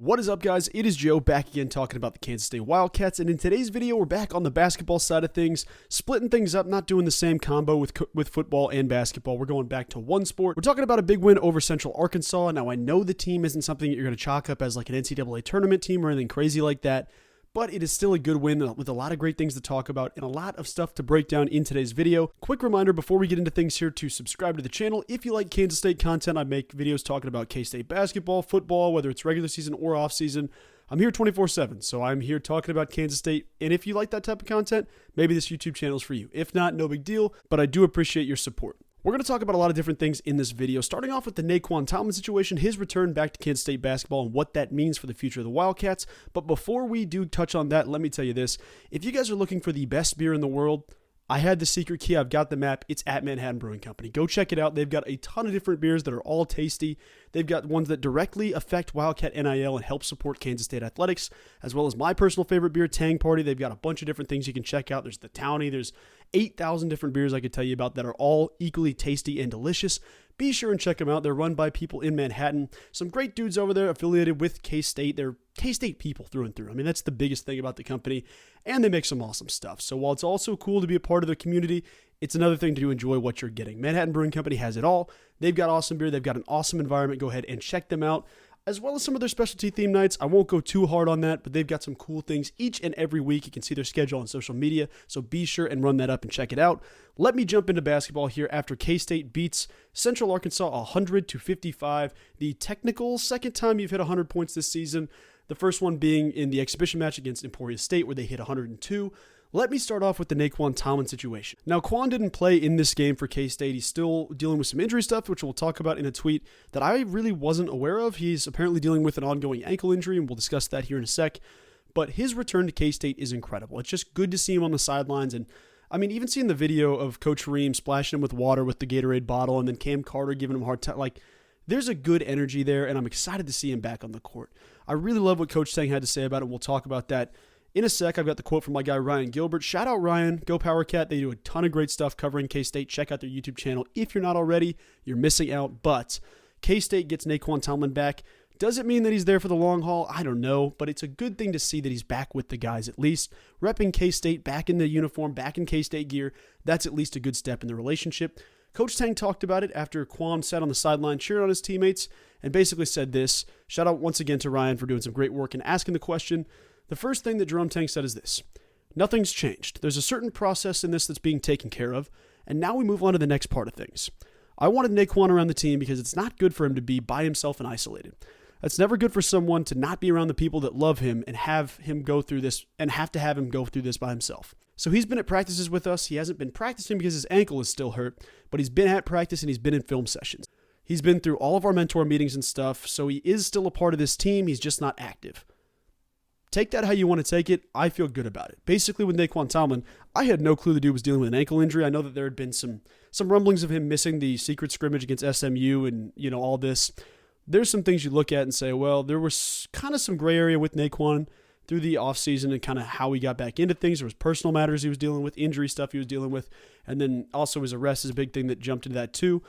What is up, guys? It is Joe back again talking about the Kansas State Wildcats, and in today's video we're back on the basketball side of things, splitting things up, not doing the same combo with football and basketball. We're going back to one sport. We're talking about a big win over Central Arkansas. Now I know the team isn't something that you're going to chalk up as like an NCAA tournament team or anything crazy like that, but it is still a good win with a lot of great things to talk about and a lot of stuff to break down in today's video. Quick reminder before we get into things here to subscribe to the channel. If you like Kansas State content, I make videos talking about K-State basketball, football, whether it's regular season or off season. I'm here 24/7, so I'm here talking about Kansas State, and if you like that type of content, maybe this YouTube channel is for you. If not, no big deal, but I do appreciate your support. We're going to talk about a lot of different things in this video, starting off with the Nae'Qwan situation, his return back to Kansas State basketball, and what that means for the future of the Wildcats. But before we do touch on that, let me tell you this. If you guys are looking for the best beer in the world, I had the secret key. I've got the map. It's at Manhattan Brewing Company. Go check it out. They've got a ton of different beers that are all tasty. They've got ones that directly affect Wildcat NIL and help support Kansas State athletics, as well as my personal favorite beer, Tang Party. They've got a bunch of different things you can check out. There's the Townie. There's 8,000 different beers I could tell you about that are all equally tasty and delicious. Be sure and check them out. They're run by people in Manhattan. Some great dudes over there affiliated with K-State. They're K-State people through and through. I mean, that's the biggest thing about the company, and they make some awesome stuff. So while it's also cool to be a part of the community, it's another thing to enjoy what you're getting. Manhattan Brewing Company has it all. They've got awesome beer. They've got an awesome environment. Go ahead and check them out, as well as some of their specialty theme nights. I won't go too hard on that, but they've got some cool things each and every week. You can see their schedule on social media, so be sure and run that up and check it out. Let me jump into basketball here after K-State beats Central Arkansas 100-55. The technical second time you've hit 100 points this season, the first one being in the exhibition match against Emporia State where they hit 102. Let me start off with the Nae'Qwan situation. Now, Quan didn't play in this game for K-State. He's still dealing with some injury stuff, which we'll talk about in a tweet that I really wasn't aware of. He's apparently dealing with an ongoing ankle injury, and we'll discuss that here in a sec. But his return to K-State is incredible. It's just good to see him on the sidelines. And, I mean, even seeing the video of Coach Ream splashing him with water with the Gatorade bottle and then Cam Carter giving him a hard time, like, there's a good energy there, and I'm excited to see him back on the court. I really love what Coach Tang had to say about it. We'll talk about that in a sec. I've got the quote from my guy Ryan Gilbert. Shout out Ryan, go Powercat. They do a ton of great stuff covering K-State. Check out their YouTube channel. If you're not already, you're missing out. But K-State gets Nae'Qwan Tomlin back. Does it mean that he's there for the long haul? I don't know, but it's a good thing to see that he's back with the guys at least. Repping K-State, back in the uniform, back in K-State gear. That's at least a good step in the relationship. Coach Tang talked about it after Quan sat on the sideline cheering on his teammates and basically said this. Shout out once again to Ryan for doing some great work and asking the question. The first thing that Jerome Tang said is this: nothing's changed. There's a certain process in this that's being taken care of, and now we move on to the next part of things. I wanted Nae'Qwan around the team because it's not good for him to be by himself and isolated. That's never good for someone to not be around the people that love him and have him go through this and have to have him go through this by himself. So he's been at practices with us. He hasn't been practicing because his ankle is still hurt, but he's been at practice and he's been in film sessions. He's been through all of our mentor meetings and stuff, so he is still a part of this team. He's just not active. Take that how you want to take it. I feel good about it. Basically, with Nae'Qwan Tomlin, I had no clue the dude was dealing with an ankle injury. I know that there had been some rumblings of him missing the secret scrimmage against SMU and, all this. There's some things you look at and say, well, there was kind of some gray area with Nae'Qwan through the offseason and kind of how he got back into things. There was personal matters he was dealing with, injury stuff he was dealing with, and then also his arrest is a big thing that jumped into that too.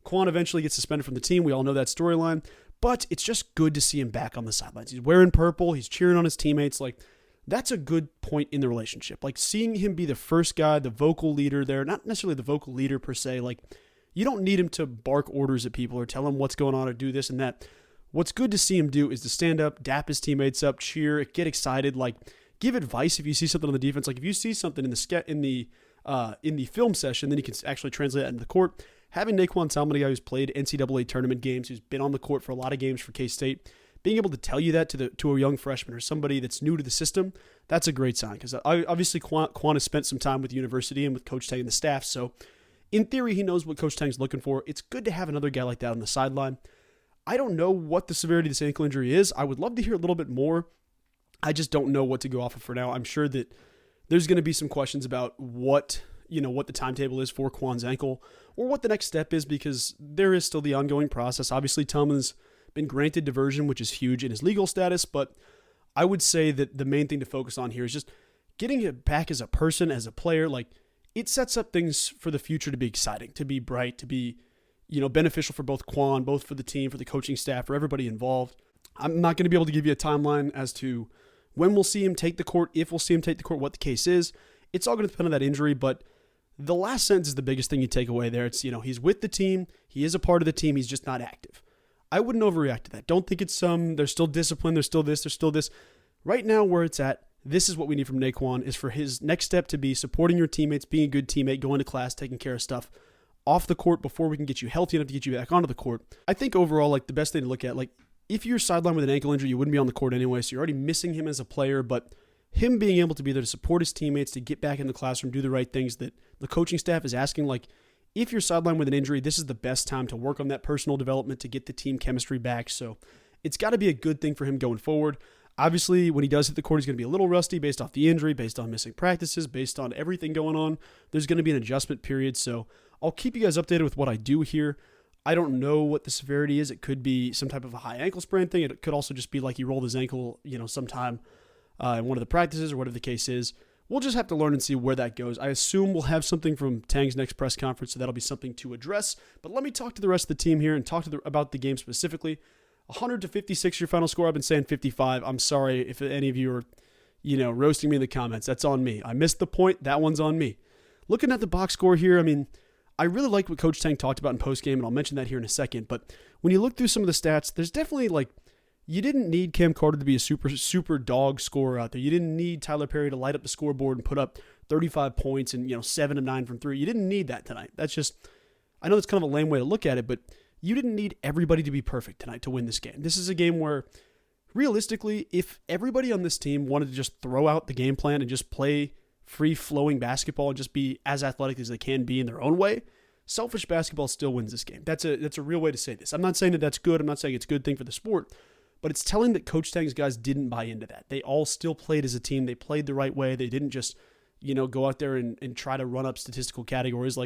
Quan eventually gets suspended from the team. We all know that storyline. But it's just good to see him back on the sidelines. He's wearing purple. He's cheering on his teammates. Like, that's a good point in the relationship. Like, seeing him be the first guy, the vocal leader there, not necessarily the vocal leader per se. Like, you don't need him to bark orders at people or tell them what's going on or do this and that. What's good to see him do is to stand up, dap his teammates up, cheer, get excited, like, give advice if you see something on the defense. Like, if you see something in the film session, then you can actually translate that into the court. Having Nae'Qwan Tomlin, a guy who's played NCAA tournament games, who's been on the court for a lot of games for K-State, being able to tell you that to a young freshman or somebody that's new to the system, that's a great sign. Because obviously Quan has spent some time with the university and with Coach Tang and the staff, so in theory he knows what Coach Tang's looking for. It's good to have another guy like that on the sideline. I don't know what the severity of this ankle injury is. I would love to hear a little bit more. I just don't know what to go off of for now. I'm sure that there's going to be some questions about what the timetable is for Quan's ankle or what the next step is, because there is still the ongoing process. Obviously, Tomlin's been granted diversion, which is huge in his legal status, but I would say that the main thing to focus on here is just getting it back as a person, as a player. Like, it sets up things for the future to be exciting, to be bright, to be, beneficial for both Quan, both for the team, for the coaching staff, for everybody involved. I'm not going to be able to give you a timeline as to when we'll see him take the court, if we'll see him take the court, what the case is. It's all going to depend on that injury, but the last sentence is the biggest thing you take away there. It's, he's with the team. He is a part of the team. He's just not active. I wouldn't overreact to that. Don't think it's there's still discipline. There's still this. There's still this. Right now where it's at, this is what we need from Nae'Qwan, is for his next step to be supporting your teammates, being a good teammate, going to class, taking care of stuff off the court before we can get you healthy enough to get you back onto the court. I think overall, the best thing to look at, if you're sidelined with an ankle injury, you wouldn't be on the court anyway, so you're already missing him as a player, but him being able to be there to support his teammates, to get back in the classroom, do the right things that the coaching staff is asking, if you're sidelined with an injury, this is the best time to work on that personal development, to get the team chemistry back, so it's got to be a good thing for him going forward. Obviously, when he does hit the court, he's going to be a little rusty based off the injury, based on missing practices, based on everything going on. There's going to be an adjustment period, so I'll keep you guys updated with what I do here. I don't know what the severity is. It could be some type of a high ankle sprain thing. It could also just be he rolled his ankle, sometime in one of the practices or whatever the case is. We'll just have to learn and see where that goes. I assume we'll have something from Tang's next press conference, so that'll be something to address. But let me talk to the rest of the team here and talk about the game specifically. 100-56 your final score. I've been saying 55. I'm sorry if any of you are, roasting me in the comments. That's on me. I missed the point. That one's on me. Looking at the box score here, I really like what Coach Tang talked about in postgame, and I'll mention that here in a second. But when you look through some of the stats, there's definitely you didn't need Cam Carter to be a super dog scorer out there. You didn't need Tyler Perry to light up the scoreboard and put up 35 points and 7 of 9 from 3. You didn't need that tonight. That's just, I know that's kind of a lame way to look at it, but you didn't need everybody to be perfect tonight to win this game. This is a game where, realistically, if everybody on this team wanted to just throw out the game plan and just play free-flowing basketball and just be as athletic as they can be in their own way, selfish basketball still wins this game. That's a real way to say this. I'm not saying that that's good. I'm not saying it's a good thing for the sport, but it's telling that Coach Tang's guys didn't buy into that. They all still played as a team. They played the right way. They didn't just, go out there and try to run up statistical categories.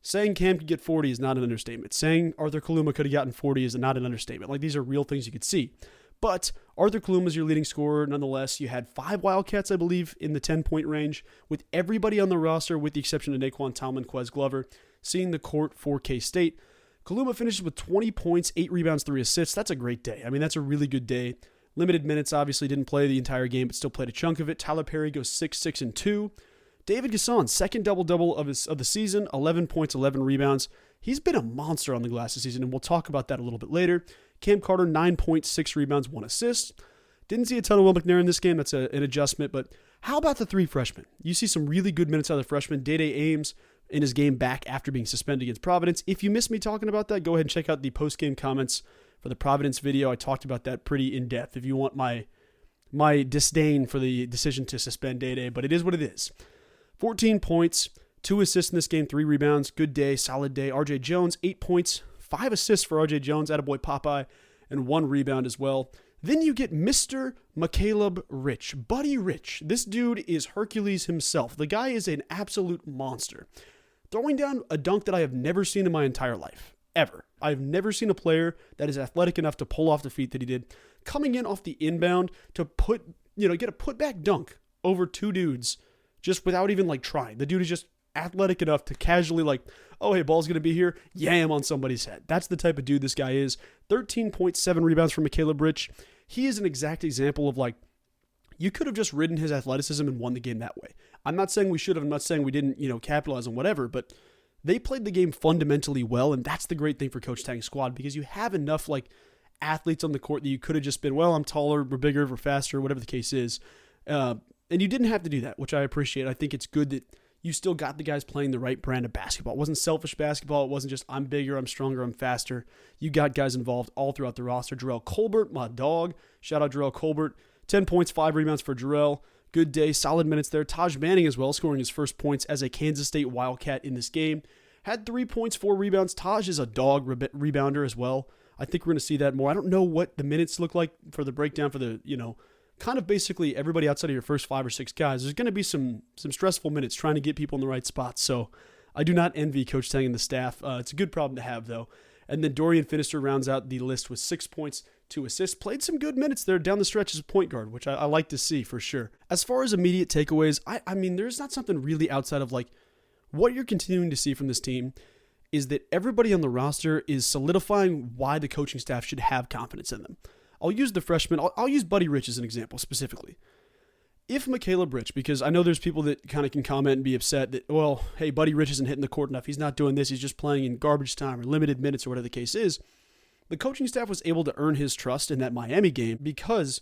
Saying Cam could get 40 is not an understatement. Saying Arthur Kaluma could have gotten 40 is not an understatement. These are real things you could see. But Arthur Kaluma is your leading scorer. Nonetheless, you had 5 Wildcats, I believe, in the 10-point range, with everybody on the roster, with the exception of Nae'Qwan, Talman, Quez Glover, seeing the court for K-State. Kaluma finishes with 20 points, 8 rebounds, 3 assists. That's a great day. That's a really good day. Limited minutes, obviously, didn't play the entire game, but still played a chunk of it. Tyler Perry goes 6, 6, and 2. David Gasson, second double-double of the season, 11 points, 11 rebounds. He's been a monster on the glass this season, and we'll talk about that a little bit later. Cam Carter, 9 points, 6 rebounds, 1 assist. Didn't see a ton of Will McNair in this game. That's an adjustment, but how about the 3 freshmen? You see some really good minutes out of the freshmen. Day-Day Ames in his game back after being suspended against Providence. If you missed me talking about that, go ahead and check out the post-game comments for the Providence video. I talked about that pretty in-depth if you want my disdain for the decision to suspend Day-Day, but it is what it is. 14 points, 2 assists in this game, 3 rebounds. Good day, solid day. RJ Jones, 8 points, 5 assists for RJ Jones, attaboy Popeye, and 1 rebound as well. Then you get Mr. McCaleb Rich, Buddy Rich. This dude is Hercules himself. The guy is an absolute monster. Throwing down a dunk that I have never seen in my entire life, ever. I've never seen a player that is athletic enough to pull off the feet that he did. Coming in off the inbound to get a putback dunk over 2 dudes just without even trying. The dude is just athletic enough to casually oh, hey, ball's going to be here, yam on somebody's head. That's the type of dude this guy is. 13.7 rebounds from McCaleb Rich. He is an exact example of you could have just ridden his athleticism and won the game that way. I'm not saying we should have. I'm not saying we didn't, capitalize on whatever, but they played the game fundamentally well, and that's the great thing for Coach Tang's squad, because you have enough athletes on the court that you could have just been, well, I'm taller, we're bigger, we're faster, whatever the case is. And you didn't have to do that, which I appreciate. I think it's good that you still got the guys playing the right brand of basketball. It wasn't selfish basketball. It wasn't just I'm bigger, I'm stronger, I'm faster. You got guys involved all throughout the roster. Jerome Colbert, my dog. Shout out Jerome Colbert. 10 points, 5 rebounds for Jerome. Good day, solid minutes there. Taj Manning as well, scoring his first points as a Kansas State Wildcat in this game. Had 3 points, 4 rebounds. Taj is a dog rebounder as well. I think we're going to see that more. I don't know what the minutes look like for the breakdown for the, kind of basically everybody outside of your first 5 or 6 guys. There's going to be some stressful minutes trying to get people in the right spots. So I do not envy Coach Tang and the staff. It's a good problem to have, though. And then Dorian Finister rounds out the list with 6 points, 2 assists. Played some good minutes there down the stretch as a point guard, which I like to see for sure. As far as immediate takeaways, I mean, there's not something really outside of what you're continuing to see from this team is that everybody on the roster is solidifying why the coaching staff should have confidence in them. I'll use the freshman. I'll use Buddy Rich as an example specifically. If McCaleb Rich, because I know there's people that kind of can comment and be upset that, well, hey, Buddy Rich isn't hitting the court enough. He's not doing this. He's just playing in garbage time or limited minutes or whatever the case is. The coaching staff was able to earn his trust in that Miami game because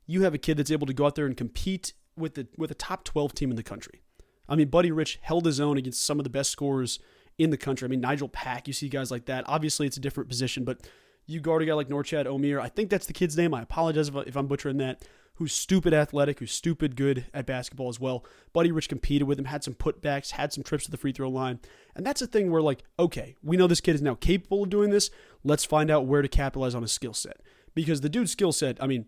you have a kid that's able to go out there and compete with a top 12 team in the country. I mean, Buddy Rich held his own against some of the best scorers in the country. I mean, Nigel Pack, you see guys like that. Obviously, it's a different position, but you guard a guy like Norchad Omier. I think that's the kid's name. I apologize if I'm butchering that. Who's stupid athletic, who's stupid good at basketball as well. Buddy Rich competed with him, had some putbacks, had some trips to the free throw line. And that's a thing where, like, okay, we know this kid is now capable of doing this. Let's find out where to capitalize on his skill set. Because the dude's skill set, I mean,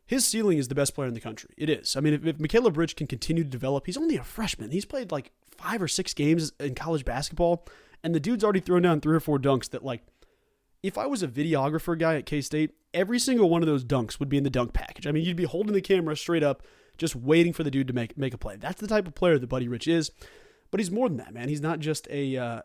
his ceiling is the best player in the country. It is. I mean, if McCaleb Rich can continue to develop, he's only a freshman. He's played like 5 or 6 games in college basketball, and the dude's already thrown down 3 or 4 dunks that, like, if I was a videographer guy at K-State, every single one of those dunks would be in the dunk package. I mean, you'd be holding the camera straight up, just waiting for the dude to make a play. That's the type of player that Buddy Rich is. But he's more than that, man. He's not just a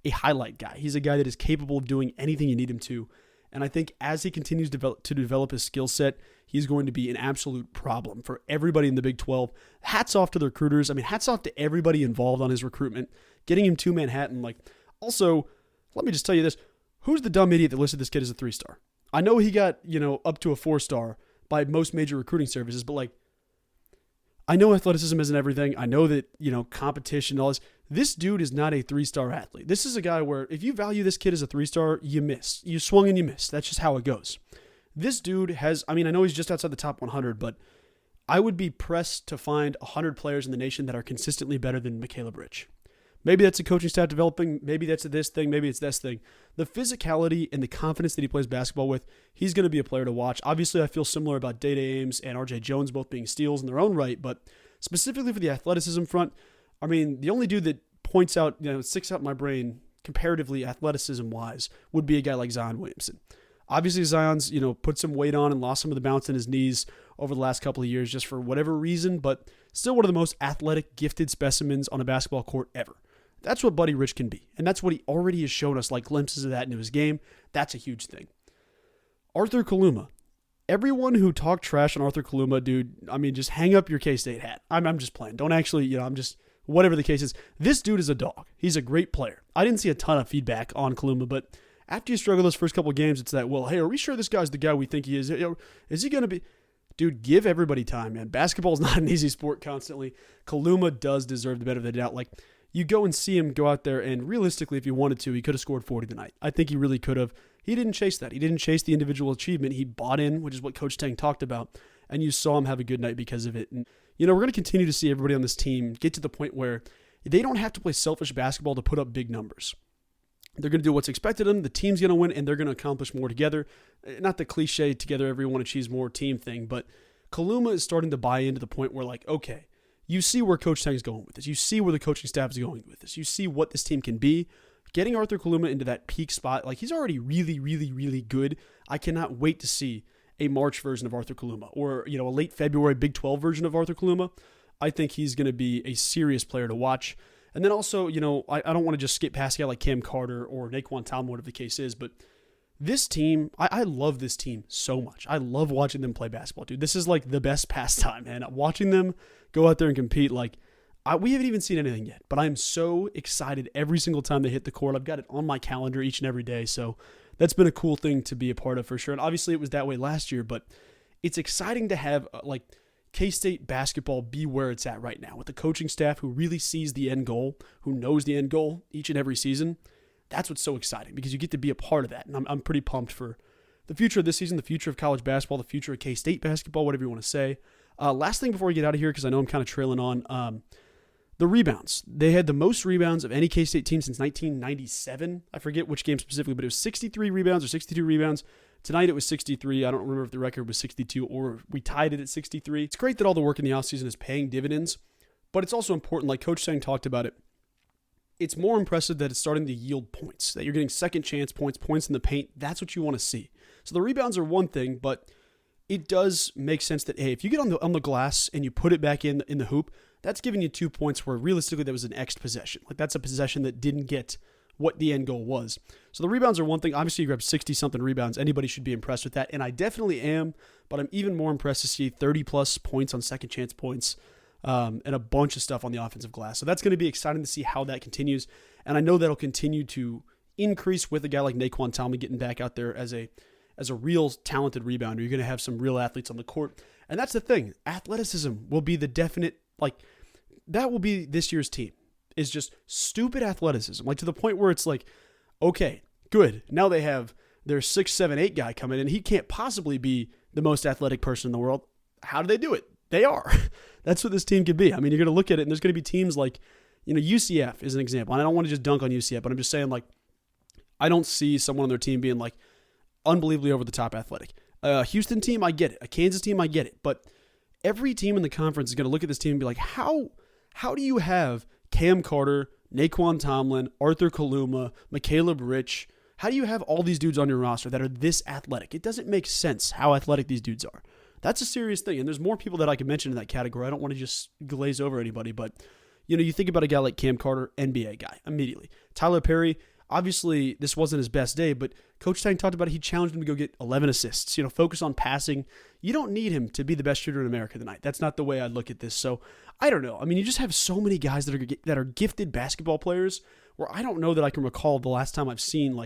highlight guy. He's a guy that is capable of doing anything you need him to. And I think as he continues to develop his skill set, he's going to be an absolute problem for everybody in the Big 12. Hats off to the recruiters. I mean, hats off to everybody involved on his recruitment. Getting him to Manhattan. Like, also, let me just tell you this. Who's the dumb idiot that listed this kid as a 3-star? I know he got, up to a 4-star by most major recruiting services, but, like, I know athleticism isn't everything. I know that, competition, all this. This dude is not a 3-star athlete. This is a guy where if you value this kid as a 3-star, you miss. You swung and you missed. That's just how it goes. This dude has, I mean, I know he's just outside the top 100, but I would be pressed to find 100 players in the nation that are consistently better than McCaleb Rich. Maybe that's a coaching staff developing. Maybe that's this thing. Maybe it's this thing. The physicality and the confidence that he plays basketball with, he's going to be a player to watch. Obviously, I feel similar about Day-Day Ames and R.J. Jones both being steals in their own right, but specifically for the athleticism front, I mean, the only dude that points out, sticks out in my brain comparatively athleticism-wise would be a guy like Zion Williamson. Obviously, Zion's, put some weight on and lost some of the bounce in his knees over the last couple of years just for whatever reason, but still one of the most athletic, gifted specimens on a basketball court ever. That's what Buddy Rich can be, and that's what he already has shown us, like glimpses of that into his game. That's a huge thing. Arthur Kaluma. Everyone who talked trash on Arthur Kaluma, dude, I mean, just hang up your K-State hat. I'm just playing. Don't actually, I'm just, whatever the case is. This dude is a dog. He's a great player. I didn't see a ton of feedback on Kaluma, but after you struggle those first couple of games, it's that, well, hey, are we sure this guy's the guy we think he is? Is he going to be? Dude, give everybody time, man. Basketball is not an easy sport constantly. Kaluma does deserve the benefit of the doubt. Like, you go and see him go out there, and realistically, if he wanted to, he could have scored 40 tonight. I think he really could have. He didn't chase that. He didn't chase the individual achievement. He bought in, which is what Coach Tang talked about, and you saw him have a good night because of it. And, we're going to continue to see everybody on this team get to the point where they don't have to play selfish basketball to put up big numbers. They're going to do what's expected of them. The team's going to win, and they're going to accomplish more together. Not the cliche together everyone achieves more team thing, but Kaluma is starting to buy into the point where, like, okay, you see where Coach Tang's going with this. You see where the coaching staff is going with this. You see what this team can be. Getting Arthur Kaluma into that peak spot, like, he's already really, really, really good. I cannot wait to see a March version of Arthur Kaluma or, a late February Big 12 version of Arthur Kaluma. I think he's going to be a serious player to watch. And then also, I don't want to just skip past a guy like Cam Carter or Nae'Qwan, whatever the case is, but this team, I love this team so much. I love watching them play basketball, dude. This is like the best pastime, man. Watching them go out there and compete, like, we haven't even seen anything yet, but I'm so excited every single time they hit the court. I've got it on my calendar each and every day, so that's been a cool thing to be a part of for sure. And obviously it was that way last year, but it's exciting to have, K-State basketball be where it's at right now with the coaching staff who really sees the end goal, who knows the end goal each and every season. That's what's so exciting because you get to be a part of that. And I'm pretty pumped for the future of this season, the future of college basketball, the future of K-State basketball, whatever you want to say. Last thing before we get out of here, because I know I'm kind of trailing on, the rebounds. They had the most rebounds of any K-State team since 1997. I forget which game specifically, but it was 63 rebounds or 62 rebounds. Tonight it was 63. I don't remember if the record was 62 or we tied it at 63. It's great that all the work in the offseason is paying dividends, but it's also important, like Coach Tang talked about it, it's more impressive that it's starting to yield points, that you're getting second chance points, points in the paint. That's what you want to see. So the rebounds are one thing, but it does make sense that, hey, if you get on the glass and you put it back in the hoop, that's giving you 2 points where realistically that was an X'd possession. Like, that's a possession that didn't get what the end goal was. So the rebounds are one thing. Obviously, you grab 60-something rebounds. Anybody should be impressed with that, and I definitely am, but I'm even more impressed to see 30-plus points on second chance points and a bunch of stuff on the offensive glass. So that's going to be exciting to see how that continues, and I know that'll continue to increase with a guy like Nae'Qwan getting back out there as a real talented rebounder. You're going to have some real athletes on the court, and that's the thing. Athleticism will be the definite, that will be this year's team, is just stupid athleticism, to the point where it's like, okay, good. Now they have their 6, 7, 8 guy coming in. He can't possibly be the most athletic person in the world. How do they do it? They are. That's what this team could be. I mean, you're going to look at it, and there's going to be teams like, UCF is an example. And I don't want to just dunk on UCF, but I'm just saying, I don't see someone on their team being, unbelievably over-the-top athletic. A Houston team, I get it. A Kansas team, I get it. But every team in the conference is going to look at this team and be like, how do you have Cam Carter, Nae'Qwan Tomlin, Arthur Kaluma, McCaleb Rich? How do you have all these dudes on your roster that are this athletic? It doesn't make sense how athletic these dudes are. That's a serious thing, and there's more people that I could mention in that category. I don't want to just glaze over anybody, but you think about a guy like Cam Carter, NBA guy, immediately. Tyler Perry, obviously this wasn't his best day, but Coach Tang talked about it. He challenged him to go get 11 assists, focus on passing. You don't need him to be the best shooter in America tonight. That's not the way I look at this. So I don't know. I mean, you just have so many guys that are gifted basketball players where I don't know that I can recall the last time I've seen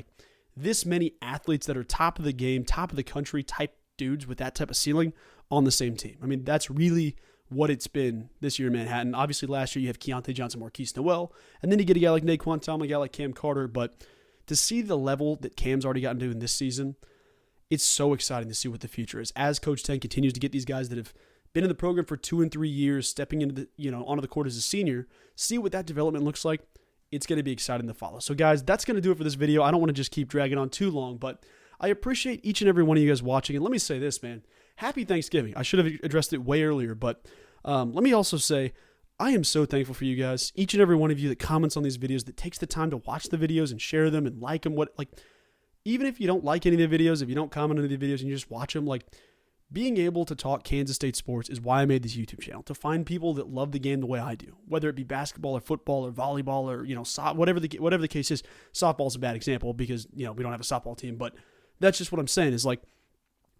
this many athletes that are top of the game, top of the country type dudes with that type of ceiling on the same team. I mean, that's really what it's been this year in Manhattan. Obviously, last year you have Keontae Johnson, Marquise Noel, and then you get a guy like Nae'Qwan Tomlin, a guy like Cam Carter. But to see the level that Cam's already gotten to in this season, it's so exciting to see what the future is. As Coach Tang continues to get these guys that have been in the program for 2 and 3 years, stepping into onto the court as a senior, see what that development looks like. It's going to be exciting to follow. So guys, that's going to do it for this video. I don't want to just keep dragging on too long, but I appreciate each and every one of you guys watching. And let me say this, man. Happy Thanksgiving. I should have addressed it way earlier, but let me also say I am so thankful for you guys, each and every one of you that comments on these videos, that takes the time to watch the videos and share them and like them. Even if you don't like any of the videos, if you don't comment on any of the videos and you just watch them, being able to talk Kansas State sports is why I made this YouTube channel, to find people that love the game the way I do, whether it be basketball or football or volleyball or whatever the case is. Softball's a bad example because we don't have a softball team, but that's just what I'm saying is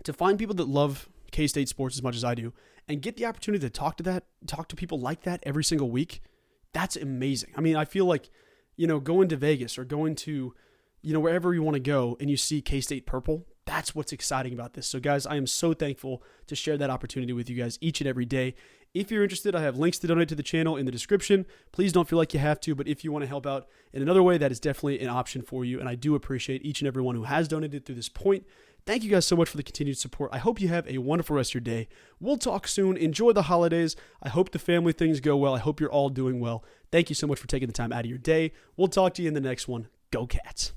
to find people that love K-State sports as much as I do and get the opportunity to talk to people like that every single week. That's amazing. I mean, I feel like going to Vegas or going to wherever you want to go and you see K-State purple. That's what's exciting about this. So guys, I am so thankful to share that opportunity with you guys each and every day. If you're interested, I have links to donate to the channel in the description. Please don't feel like you have to, but if you want to help out in another way, that is definitely an option for you. And I do appreciate each and every one who has donated through this point. Thank you guys so much for the continued support. I hope you have a wonderful rest of your day. We'll talk soon. Enjoy the holidays. I hope the family things go well. I hope you're all doing well. Thank you so much for taking the time out of your day. We'll talk to you in the next one. Go Cats.